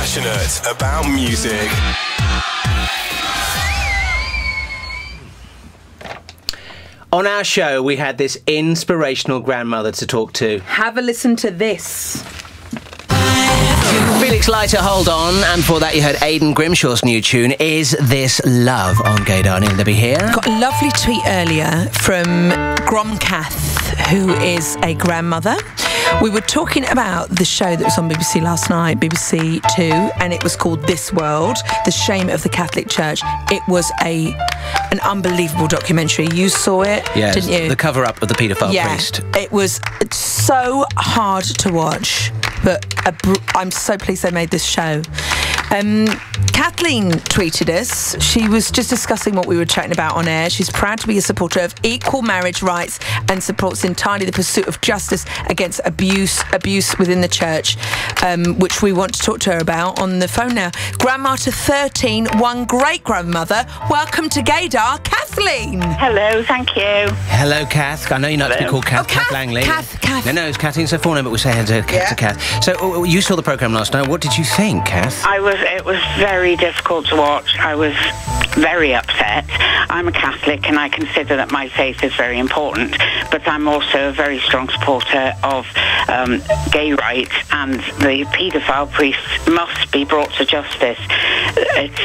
Passionate about music. On our show, we had this inspirational grandmother to talk to. Have a listen to this. Felix Leiter, Hold On, and for that you heard Aidan Grimshaw's new tune, Is This Love, on Gaydar. Neil Libby here. Got a lovely tweet earlier from Kath, who is a grandmother. We were talking about the show that was on BBC last night, BBC2, and it was called This World, The Shame of the Catholic Church. It was an unbelievable documentary. You saw it, didn't you? The cover-up of the paedophile priest. It was so hard to watch, but I'm so pleased they made this show. Kathleen tweeted us. She was just discussing what we were chatting about on air. She's proud to be a supporter of equal marriage rights and supports entirely the pursuit of justice against abuse within the church, which we want to talk to her about on the phone now. Grandma to 13, one great grandmother. Welcome to Gaydar, Kathleen. Hello, thank you. Hello, Kath. I know you like to be called Kath. Kath Langley. Kath. No, it's Kathleen's her full name, but we'll say hello to Kath. So you saw the programme last night. What did you think, Kath? It was very difficult to watch. I was very upset. I'm a Catholic and I consider that my faith is very important, but I'm also a very strong supporter of gay rights, and the paedophile priests must be brought to justice. It's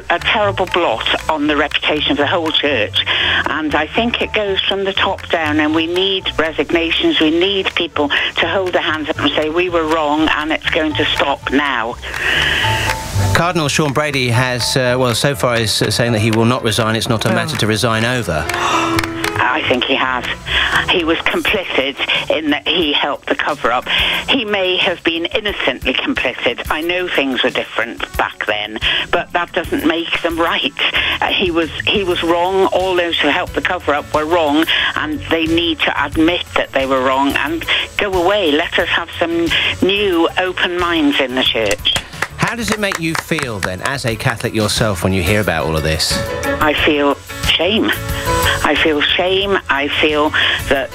a terrible blot on the reputation of the whole church, and I think it goes from the top down, and we need resignations. We need people to hold their hands up and say we were wrong and it's going to stop now. Cardinal Sean Brady has, so far is saying that he will not resign. It's not a matter to resign over. I think he has. He was complicit in that he helped the cover-up. He may have been innocently complicit. I know things were different back then, but that doesn't make them right. He was wrong. All those who helped the cover-up were wrong, and they need to admit that they were wrong and go away. Let us have some new, open minds in the church. How does it make you feel, then, as a Catholic yourself, when you hear about all of this? I feel shame. I feel shame. I feel that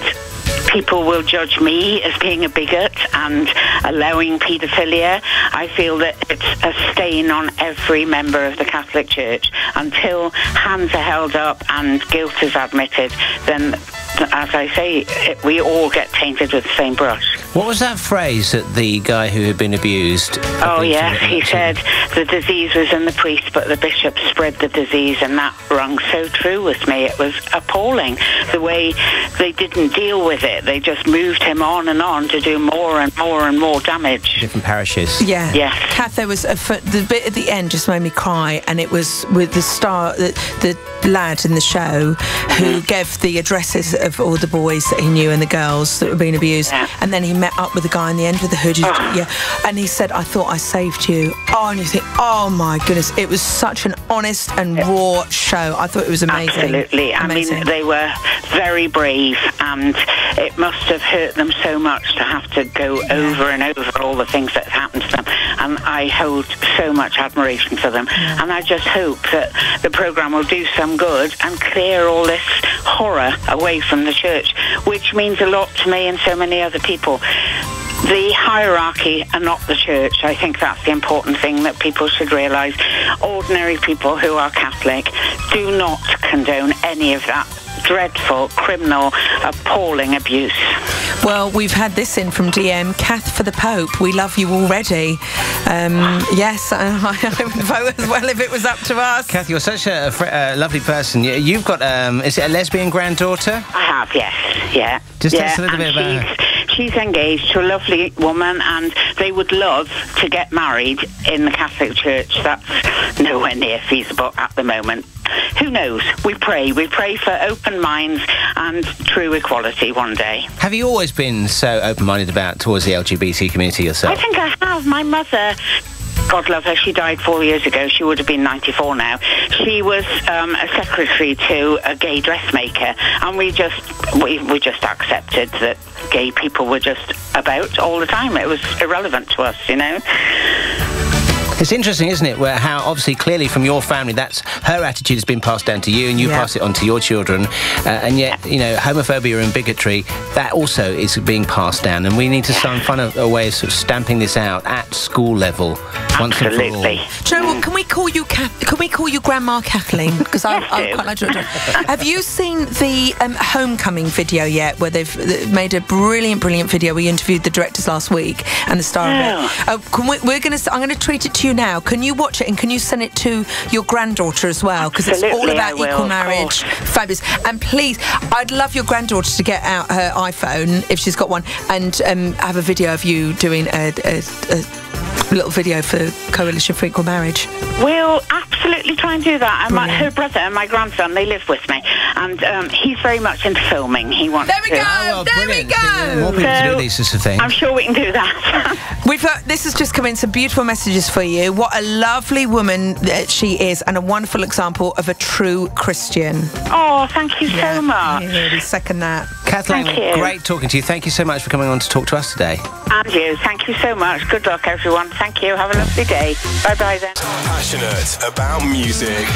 people will judge me as being a bigot and allowing paedophilia. I feel that it's a stain on every member of the Catholic Church. Until hands are held up and guilt is admitted, then, as I say, we all get tainted with the same brush. What was that phrase that the guy who had been abused... Oh, yes, he said the disease was in the priest, but the bishop spread the disease, and that rung so true with me. It was appalling, the way they didn't deal with it. They just moved him on and on to do more and more and more damage. Different parishes. Yeah. Yes. Kath, there was the bit at the end just made me cry, and it was with the lad in the show who gave the addresses of all the boys that he knew and the girls that were being abused, and then he met up with the guy in the end with the hood, and he said, I thought I saved you. Oh, and you think, oh my goodness, it was such an honest and raw show. I thought it was amazing. Absolutely. Amazing. I mean, they were very brave, and it must have hurt them so much to have to go over and over all the things that happened to them, and I hold so much admiration for them, and I just hope that the programme will do some good and clear all this horror away from the church, which means a lot to me and so many other people. The hierarchy are not the church. I think that's the important thing that people should realise. Ordinary people who are Catholic do not condone any of that dreadful, criminal, appalling abuse. Well, we've had this in from DM. Kath for the Pope, we love you already. Yes, I would vote as well if it was up to us. Kath, you're such a lovely person. You've got, is it a lesbian granddaughter? I have, yes, yeah. Just tell us a little bit about her. She's engaged to a lovely woman, and they would love to get married in the Catholic Church. That's nowhere near feasible at the moment. Who knows? We pray for open minds and true equality one day. Have you always been so open-minded towards the LGBT community yourself? I think I have. My mother, God love her, she died 4 years ago. She would have been 94 now. She was a secretary to a gay dressmaker, and we just accepted that gay people were just about all the time. It was irrelevant to us, you know. It's interesting, isn't it, where how obviously clearly from your family that's her attitude has been passed down to you and you pass it on to your children, and yet, you know, homophobia and bigotry, that also is being passed down, and we need to find a way of sort of stamping this out at school level once and for all. Do you know what, can we call you Grandma Kathleen? Because I quite like to. Have you seen the Homecoming video yet, where they've made a brilliant video? We interviewed the directors last week and the star of it. I'm going to tweet it to you now. Can you watch it and can you send it to your granddaughter as well? Because it's all about equal marriage. Fabulous. And please, I'd love your granddaughter to get out her iPhone, if she's got one, and have a video of you doing a little video for Coalition for Equal Marriage. We'll absolutely try and do that. And her brother and my grandson, they live with me, and he's very much into filming. He wants There we go! There we go! More people to do these sorts of things. I'm sure we can do that. This has just come in, some beautiful messages for you. What a lovely woman that she is, and a wonderful example of a true Christian. Oh, thank you so much. I really second that. Kathleen, great talking to you. Thank you so much for coming on to talk to us today. And you, thank you so much. Good luck, everyone. Thank you. Have a lovely day. Bye-bye then. Passionate about music.